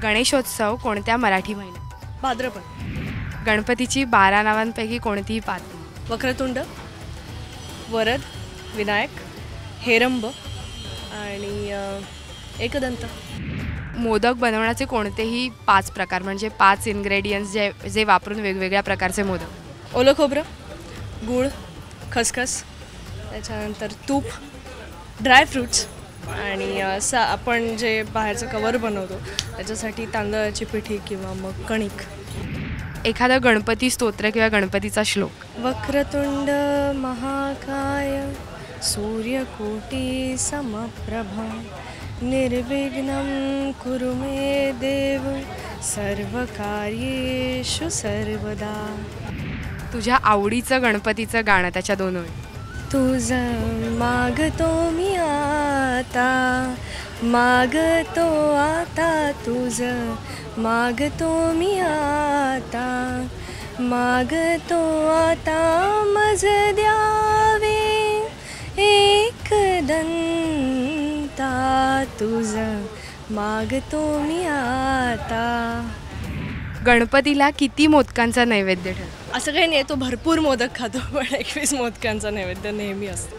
गणेशोत्सव कोणत्या मराठी महिन्यात? भाद्रपद. गणपतीची 12 नावांपैकी कोणतीही 5? वक्रतुंड, वरद, विनायक, हेरंब आणि एकदंत. मोदक बनवण्याचे कोणतेही 5 प्रकार, म्हणजे 5 इन्ग्रेडियंट्स जे वापरून वेगवेगळ्या प्रकारचे मोदक? ओलं खोबरं, गूळ, खसखस, त्याच्यानंतर तूप, ड्रायफ्रूट्स आणि आपण जे बाहेरचं कवर बनवतो त्याच्यासाठी तांदळाची पिठी किंवा मग कणिक. एखादा गणपती स्तोत्र किंवा गणपतीचा श्लोक? वक्रतुंड महाकाय सूर्यकोटी समप्रभा निर्विघ्नं कुरु मे देव सर्वकार्येषु सर्वदा. तुझ्या आवडीचं गणपतीचं गाणं, त्याच्या 2 ओळी. तुझं मागतो मी आता, मागतो आता तुझं, मागतो मी आता, मागतो आता मज द्यावे एकदंता तुझं, मागतो मी आता. गणपतीला किती मोदकांचा नैवेद्य ठेवतो? असं काही नाही, तो भरपूर मोदक खातो, पण 21 मोदकांचा नैवेद्य नेहमी असतो.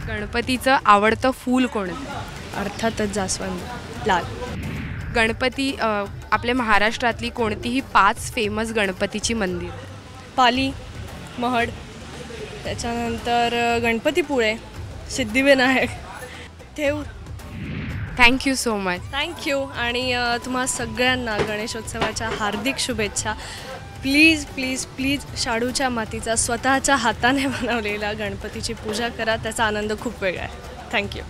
गणपतीचं आवडतं फूल कोणतं? अर्थातच जास्वंद लाल. गणपती आपल्या महाराष्ट्रातली कोणतीही 5 फेमस गणपतीची मंदिर? पाली, महड, त्याच्यानंतर Ganpatipule, Siddhivinayak, Theur. Thank you so much. Thank you. आणि तुम्हा सगळ्यांना गणेशोत्सवाच्या हार्दिक शुभेच्छा. प्लीज प्लीज प्लीज शाडूच्या मातीचा स्वतःच्या हाताने बनवलेला गणपतीची पूजा करा, त्याचा आनंद खूप वेगळा आहे. थँक्यू.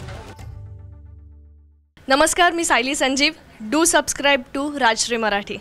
नमस्कार, मी Sayali Sanjeev. Do subscribe to Rajshri Marathi.